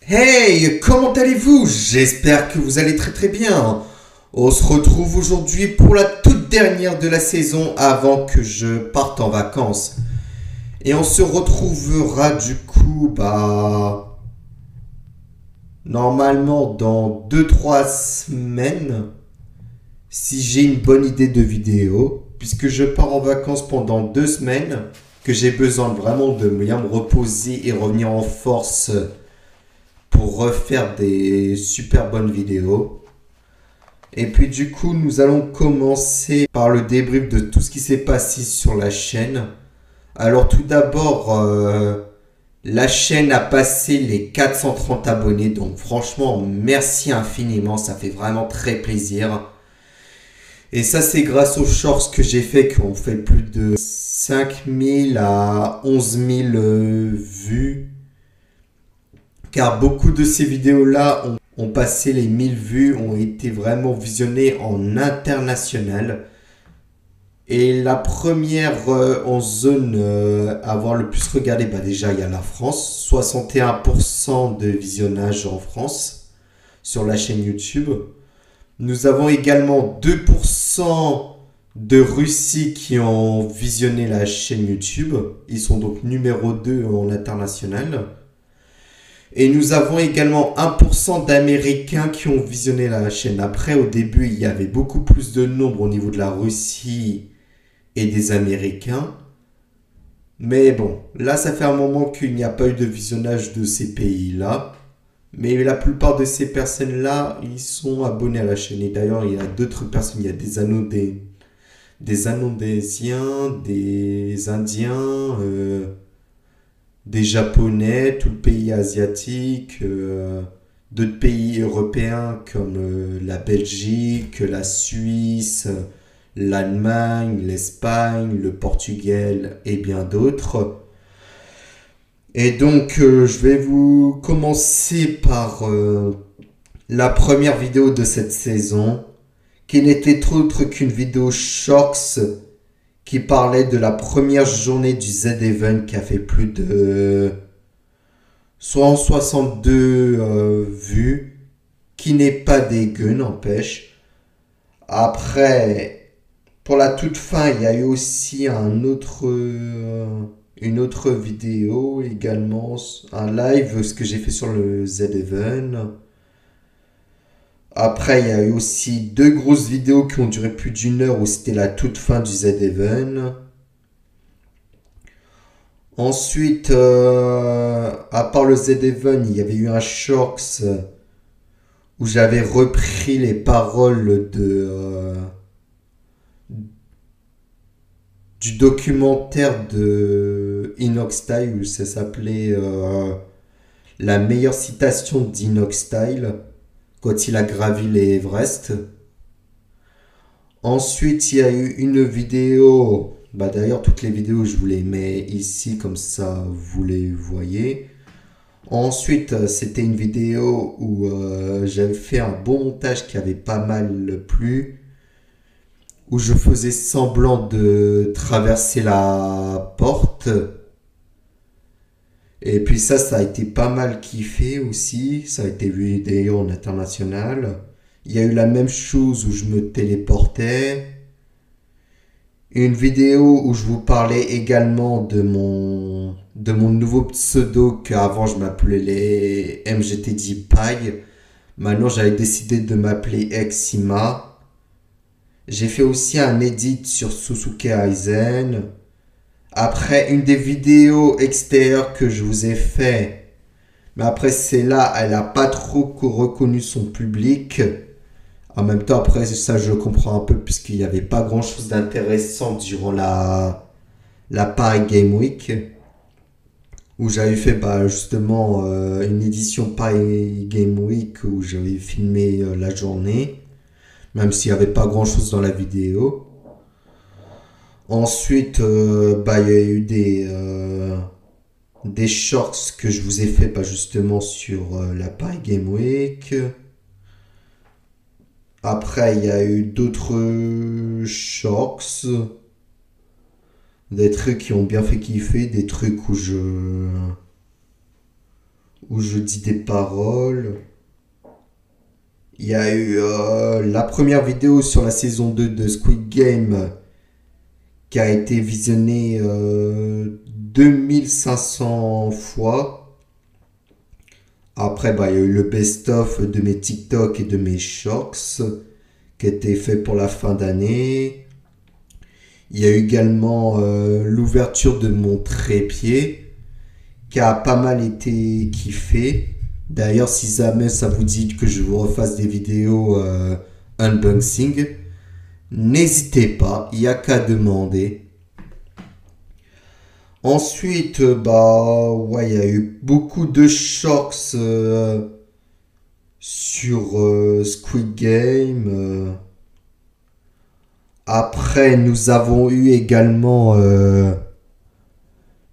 Hey, comment allez-vous? J'espère que vous allez très très bien. On se retrouve aujourd'hui pour la toute dernière de la saison avant que je parte en vacances. Et on se retrouvera du coup, normalement dans 2 3 semaines, si j'ai une bonne idée de vidéo, puisque je pars en vacances pendant 2 semaines, que j'ai besoin vraiment de bien me reposer et revenir en force pour refaire des super bonnes vidéos. Et puis du coup, nous allons commencer par le débrief de tout ce qui s'est passé sur la chaîne. Alors tout d'abord, la chaîne a passé les 430 abonnés, donc franchement, merci infiniment, ça fait vraiment très plaisir. Et ça, c'est grâce aux shorts que j'ai fait, qui ont fait plus de 5000 à 11 000 vues. Car beaucoup de ces vidéos-là ont passé les 1000 vues, ont été vraiment visionnées en international. Et la première en zone à avoir le plus regardé, déjà il y a la France, 61% de visionnage en France sur la chaîne YouTube. Nous avons également 2% de Russie qui ont visionné la chaîne YouTube. Ils sont donc numéro 2 en international. Et nous avons également 1% d'Américains qui ont visionné la chaîne. Après, au début, il y avait beaucoup plus de nombre au niveau de la Russie et des Américains. Mais bon, là, ça fait un moment qu'il n'y a pas eu de visionnage de ces pays-là. Mais la plupart de ces personnes-là, ils sont abonnés à la chaîne. Et d'ailleurs, il y a d'autres personnes. Il y a des Indonésiens, des Indiens, des Japonais, tout le pays asiatique, d'autres pays européens comme la Belgique, la Suisse, l'Allemagne, l'Espagne, le Portugal et bien d'autres. Et donc, je vais vous commencer par la première vidéo de cette saison, qui n'était autre qu'une vidéo Shorts qui parlait de la première journée du Z-Event qui a fait plus de 162 vues, qui n'est pas dégueu, n'empêche. Après, pour la toute fin, il y a eu aussi une autre vidéo également, un live, ce que j'ai fait sur le Z-Event. Après, il y a eu aussi 2 grosses vidéos qui ont duré plus d'1 heure où c'était la toute fin du Z-Event. Ensuite, à part le Z-Event, il y avait eu un Shorts où j'avais repris les paroles du documentaire de Inoxtyle où ça s'appelait la meilleure citation d'Inoxtyle quand il a gravi l'Everest. Ensuite, il y a eu une vidéo. D'ailleurs, toutes les vidéos, je vous les mets ici, comme ça, vous les voyez. Ensuite, c'était une vidéo où j'avais fait un bon montage qui avait pas mal plu. Où je faisais semblant de traverser la porte. Et puis ça a été pas mal kiffé aussi. Ça a été vu d'ailleurs en international. Il y a eu la même chose où je me téléportais. Une vidéo où je vous parlais également de mon nouveau pseudo qu'avant je m'appelais les MGTD Pie. Maintenant j'avais décidé de m'appeler Exima. J'ai fait aussi un edit sur Susuke Aizen. Après, une des vidéos extérieures que je vous ai fait, mais après celle-là, elle n'a pas trop reconnu son public. En même temps, après ça, je le comprends un peu puisqu'il n'y avait pas grand-chose d'intéressant durant la Paris Game Week. Où j'avais fait justement une édition Paris Game Week où j'avais filmé la journée. Même s'il n'y avait pas grand-chose dans la vidéo. Ensuite, il y a eu des shorts que je vous ai fait justement sur la Paris Game Week. Après, il y a eu d'autres shorts. Des trucs qui ont bien fait kiffer. Des trucs où où je dis des paroles. Il y a eu la première vidéo sur la saison 2 de Squid Game qui a été visionnée 2500 fois. Après, il y a eu le best-of de mes TikTok et de mes shorts qui a été fait pour la fin d'année. Il y a eu également l'ouverture de mon trépied qui a pas mal été kiffé. D'ailleurs, si jamais ça vous dit que je vous refasse des vidéos unboxing, n'hésitez pas, il n'y a qu'à demander. Ensuite, il y a eu beaucoup de shorts sur Squid Game. Après, nous avons eu également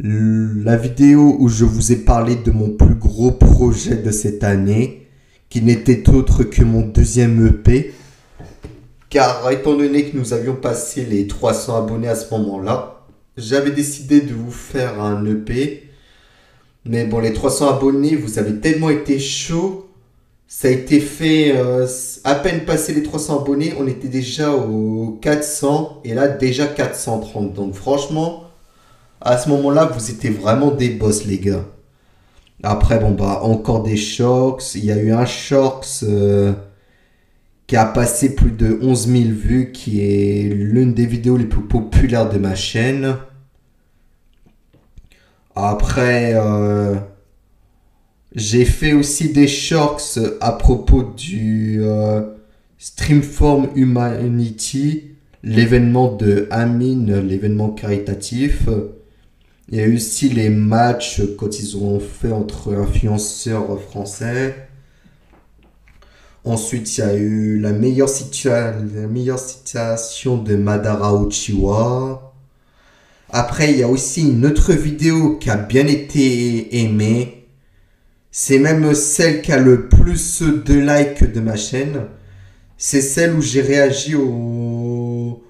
la vidéo où je vous ai parlé de mon plus gros projet de cette année, qui n'était autre que mon deuxième EP. Car étant donné que nous avions passé les 300 abonnés à ce moment-là, j'avais décidé de vous faire un EP. Mais bon, les 300 abonnés, vous avez tellement été chaud. Ça a été fait à peine passé les 300 abonnés, on était déjà aux 400 et là déjà 430. Donc franchement, à ce moment-là, vous étiez vraiment des boss les gars. Après, encore des shorts. Il y a eu un shorts qui a passé plus de 11 000 vues, qui est l'une des vidéos les plus populaires de ma chaîne. Après, j'ai fait aussi des shorts à propos du Streamform Humanity, l'événement de Amine, l'événement caritatif. Il y a eu aussi les matchs quand ils ont fait entre influenceurs français. Ensuite, il y a eu la meilleure citation de Madara Uchiwa. Après, il y a aussi une autre vidéo qui a bien été aimée. C'est même celle qui a le plus de likes de ma chaîne. C'est celle où j'ai réagi au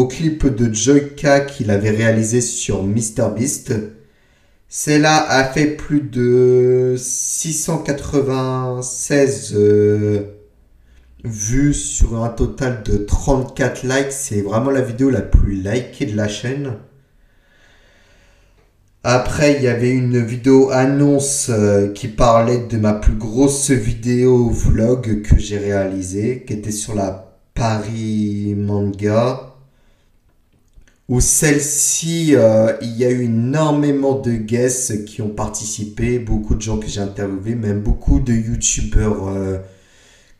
clip de Joyka qu'il avait réalisé sur MrBeast. Celle-là a fait plus de 696 vues sur un total de 34 likes. C'est vraiment la vidéo la plus likée de la chaîne. Après, il y avait une vidéo annonce qui parlait de ma plus grosse vidéo vlog que j'ai réalisée, qui était sur la Paris Manga. Où celle-ci, il y a eu énormément de guests qui ont participé, beaucoup de gens que j'ai interviewés, même beaucoup de youtubeurs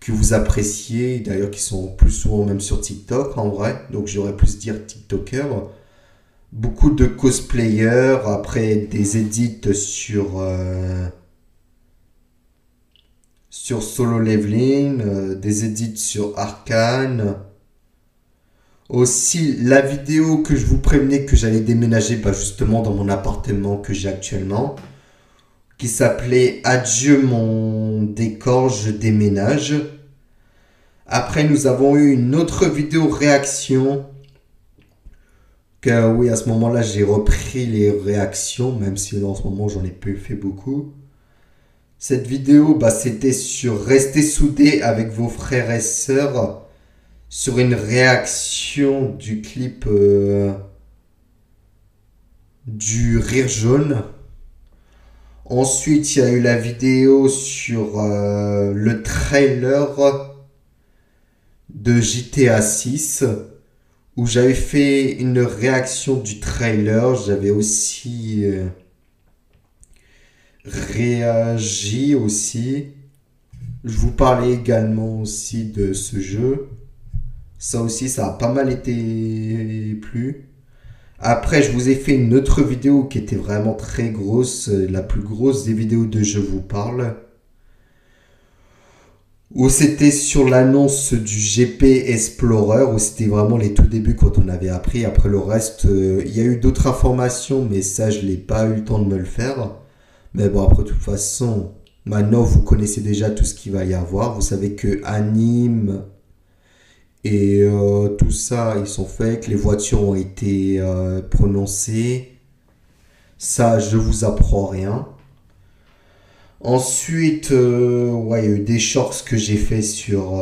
que vous appréciez, d'ailleurs qui sont plus souvent même sur TikTok en vrai, donc j'aurais plus dire TikTokers. Beaucoup de cosplayers, après des edits sur Solo Leveling, des edits sur Arcane. Aussi, la vidéo que je vous prévenais que j'allais déménager justement dans mon appartement que j'ai actuellement, qui s'appelait Adieu mon décor, je déménage. Après, nous avons eu une autre vidéo réaction. Que oui, à ce moment-là, j'ai repris les réactions, même si en ce moment, j'en ai peu fait beaucoup. Cette vidéo, c'était sur Rester soudés avec vos frères et sœurs, sur une réaction du clip du Rire jaune. Ensuite, il y a eu la vidéo sur le trailer de GTA 6, où j'avais fait une réaction du trailer. J'avais aussi réagi aussi. Je vous parlais également aussi de ce jeu. Ça aussi, ça a pas mal été plu. Après, je vous ai fait une autre vidéo qui était vraiment très grosse, la plus grosse des vidéos de Je vous parle, où c'était sur l'annonce du GP Explorer, où c'était vraiment les tout débuts quand on avait appris. Après le reste, il y a eu d'autres informations, mais ça, je n'ai pas eu le temps de me le faire. Mais bon, après, de toute façon, maintenant, vous connaissez déjà tout ce qu'il va y avoir. Vous savez que anime et tout ça, ils sont faits, que les voitures ont été prononcées. Ça, je vous apprends rien. Ensuite, ouais, il y a eu des shorts que j'ai fait sur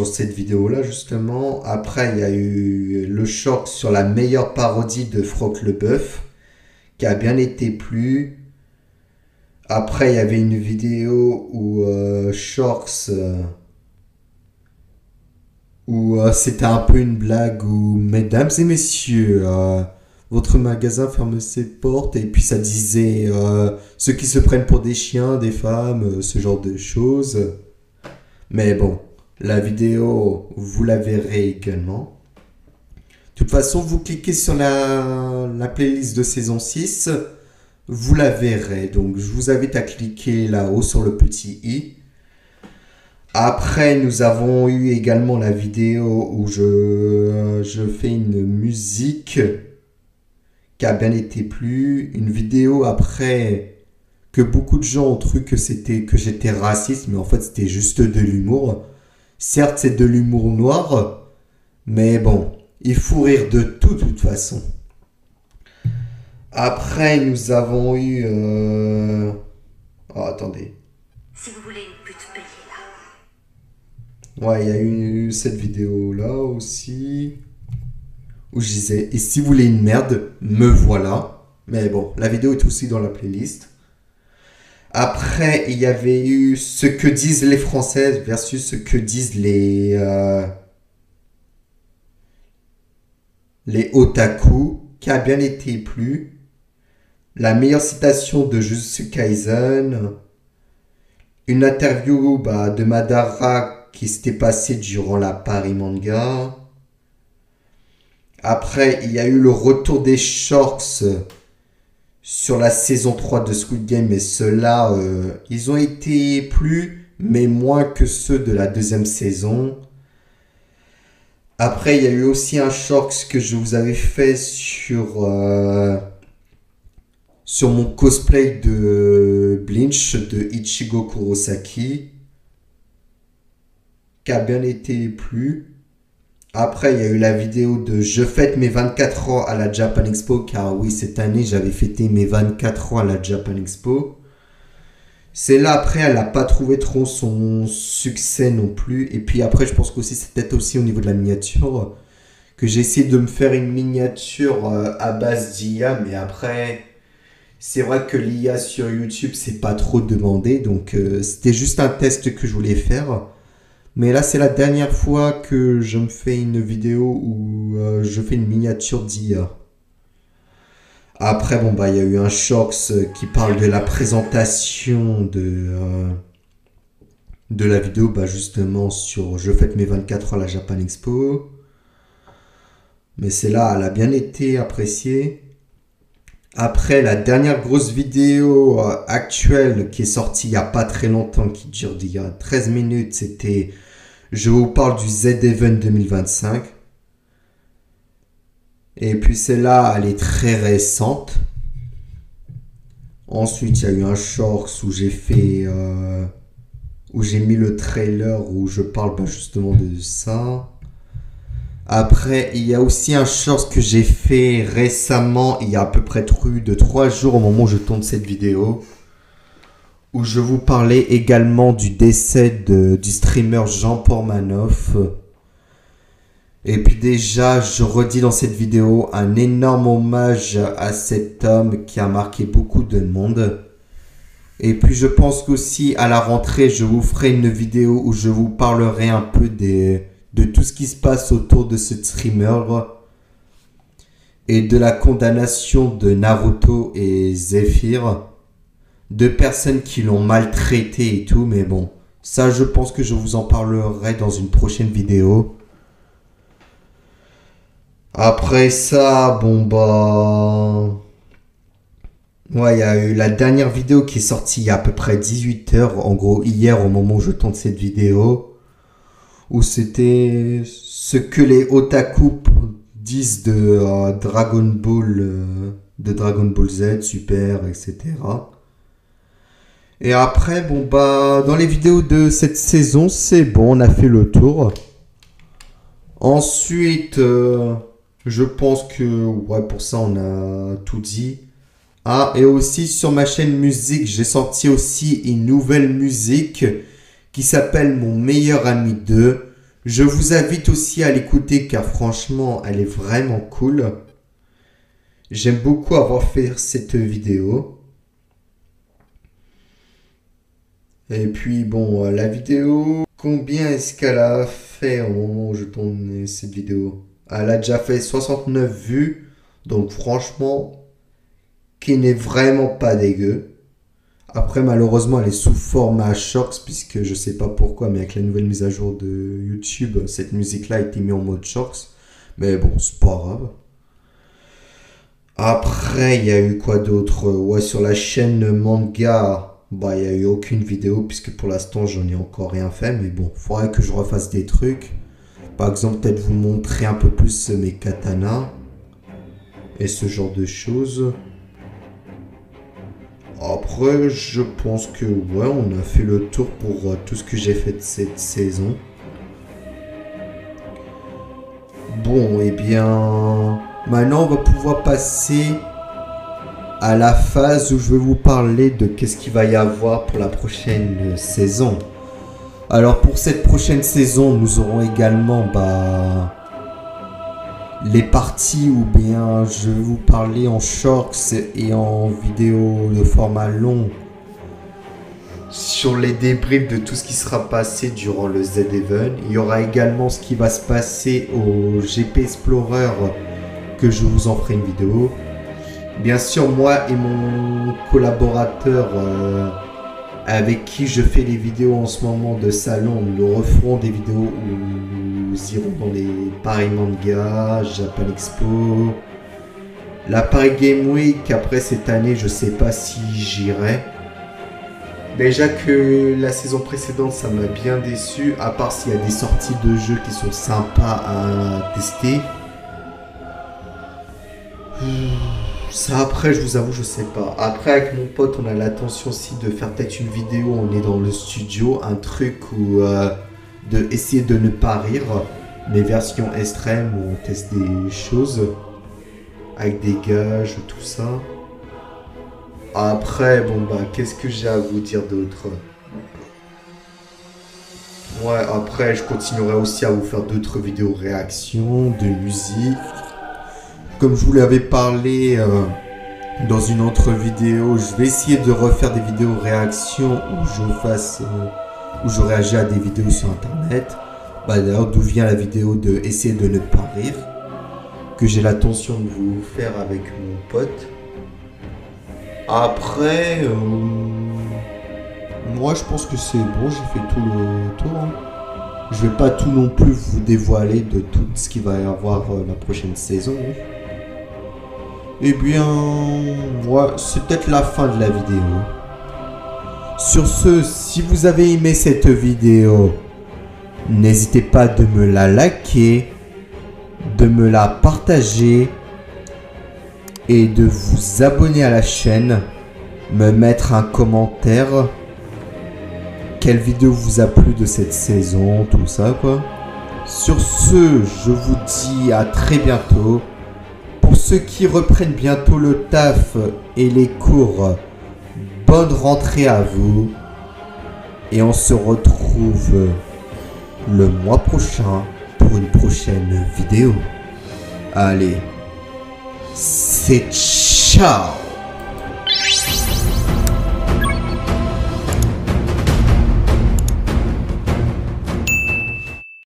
cette vidéo-là, justement. Après, il y a eu le short sur la meilleure parodie de Frock le Bœuf, qui a bien été plu. Après, il y avait une vidéo où shorts, où c'était un peu une blague où, mesdames et messieurs, votre magasin ferme ses portes, et puis ça disait ceux qui se prennent pour des chiens, des femmes, ce genre de choses. Mais bon, la vidéo, vous la verrez également. De toute façon, vous cliquez sur la playlist de saison 6, vous la verrez. Donc, je vous invite à cliquer là-haut sur le petit i. Après, nous avons eu également la vidéo où je fais une musique qui a bien été plu. Une vidéo après que beaucoup de gens ont cru que j'étais raciste, mais en fait c'était juste de l'humour. Certes, c'est de l'humour noir, mais bon, il faut rire de tout de toute façon. Après, nous avons eu... Oh, attendez. Si vous voulez une pute, payez là. Ouais, il y a eu cette vidéo-là aussi, où je disais, et si vous voulez une merde, me voilà. Mais bon, la vidéo est aussi dans la playlist. Après, il y avait eu ce que disent les Françaises versus ce que disent les otaku, qui a bien été plu. La meilleure citation de Jujutsu Kaisen. Une interview de Madara qui s'était passée durant la Paris Manga. Après, il y a eu le retour des shorts sur la saison 3 de Squid Game, et ceux-là, ils ont été plus, mais moins que ceux de la deuxième saison. Après, il y a eu aussi un short que je vous avais fait sur mon cosplay de Blinch de Ichigo Kurosaki, qui a bien été plu. Après, il y a eu la vidéo de je fête mes 24 ans à la Japan Expo, car oui, cette année, j'avais fêté mes 24 ans à la Japan Expo. Celle-là, après, elle n'a pas trouvé trop son succès non plus. Et puis après, je pense qu'aussi, c'est peut-être aussi au niveau de la miniature, que j'ai essayé de me faire une miniature à base d'IA, mais après, c'est vrai que l'IA sur YouTube, c'est pas trop demandé, donc c'était juste un test que je voulais faire. Mais là, c'est la dernière fois que je me fais une vidéo où je fais une miniature d'IA. Après, bon, il y a eu un shorts qui parle de la présentation de la vidéo, justement, sur je fête mes 24 ans à la Japan Expo. Mais celle-là, elle a bien été appréciée. Après, la dernière grosse vidéo actuelle qui est sortie il n'y a pas très longtemps, qui dure il y a 13 minutes, c'était je vous parle du Z-Event 2025. Et puis celle-là, elle est très récente. Ensuite, il y a eu un short où j'ai fait... où j'ai mis le trailer où je parle justement de ça. Après, il y a aussi un short que j'ai fait récemment, il y a à peu près 3 jours au moment où je tourne cette vidéo, où je vous parlais également du décès du streamer Jean Pormanoff. Et puis déjà, je redis dans cette vidéo un énorme hommage à cet homme qui a marqué beaucoup de monde. Et puis je pense qu'aussi à la rentrée, je vous ferai une vidéo où je vous parlerai un peu de tout ce qui se passe autour de ce streamer et de la condamnation de Naruto et Zephyr. Deux personnes qui l'ont maltraité et tout, mais bon, ça je pense que je vous en parlerai dans une prochaine vidéo. Après ça, ouais, il y a eu la dernière vidéo qui est sortie il y a à peu près 18 heures, en gros hier au moment où je tourne cette vidéo, où c'était ce que les otaku disent de Dragon Ball Z, Super, etc. Et après, dans les vidéos de cette saison, c'est bon, on a fait le tour. Ensuite, je pense que, ouais, pour ça, on a tout dit. Ah, et aussi sur ma chaîne musique, j'ai sorti aussi une nouvelle musique qui s'appelle Mon meilleur ami 2. Je vous invite aussi à l'écouter car franchement, elle est vraiment cool. J'aime beaucoup avoir fait cette vidéo. Et puis bon, la vidéo, combien est-ce qu'elle a fait au moment où je tourne cette vidéo? Elle a déjà fait 69 vues, donc franchement, qui n'est vraiment pas dégueu. Après, malheureusement, elle est sous format Shorts, puisque je sais pas pourquoi, mais avec la nouvelle mise à jour de YouTube, cette musique-là a été mise en mode Shorts. Mais bon, c'est pas grave. Après, il y a eu quoi d'autre? Ouais, sur la chaîne manga, bah, il n'y a eu aucune vidéo, puisque pour l'instant, j'en ai encore rien fait. Mais bon, il faudrait que je refasse des trucs. Par exemple, peut-être vous montrer un peu plus mes katanas. Et ce genre de choses. Après, je pense que, ouais, on a fait le tour pour tout ce que j'ai fait de cette saison. Bon, et bien... Maintenant, on va pouvoir passer à la phase où je vais vous parler de qu'est-ce qu'il va y avoir pour la prochaine saison. Alors, pour cette prochaine saison, nous aurons également les parties où bien je vais vous parler en shorts et en vidéo de format long sur les débriefs de tout ce qui sera passé durant le Z-Event. Il y aura également ce qui va se passer au GP Explorer, que je vous en ferai une vidéo. Bien sûr, moi et mon collaborateur avec qui je fais les vidéos en ce moment de salon, nous referons des vidéos où nous irons dans les Paris Manga, Japan Expo, la Paris Game Week. Après cette année, je sais pas si j'irai. Déjà que la saison précédente, ça m'a bien déçu, à part s'il y a des sorties de jeux qui sont sympas à tester. Ça, après, je vous avoue, je sais pas. Après, avec mon pote, on a l'intention aussi de faire peut-être une vidéo. On est dans le studio, un truc où de essayer de ne pas rire, les versions extrêmes où on teste des choses avec des gages, tout ça. Après, bon bah, qu'est-ce que j'ai à vous dire d'autre? Ouais, après, je continuerai aussi à vous faire d'autres vidéos réactions, de musique. Comme je vous l'avais parlé dans une autre vidéo, je vais essayer de refaire des vidéos réactions où je réagis à des vidéos sur internet. Bah, d'ailleurs, d'où vient la vidéo de essayer de ne pas rire, que j'ai l'intention de vous faire avec mon pote. Après, moi je pense que c'est bon, j'ai fait tout le tour. Hein. Je vais pas tout non plus vous dévoiler de tout ce qu'il va y avoir la prochaine saison. Hein. Eh bien, ouais, c'est peut-être la fin de la vidéo. Sur ce, si vous avez aimé cette vidéo, n'hésitez pas de me la liker, de me la partager et de vous abonner à la chaîne, me mettre un commentaire, quelle vidéo vous a plu de cette saison, tout ça quoi. Sur ce, je vous dis à très bientôt. Pour ceux qui reprennent bientôt le taf et les cours, bonne rentrée à vous. Et on se retrouve le mois prochain pour une prochaine vidéo. Allez, c'est ciao!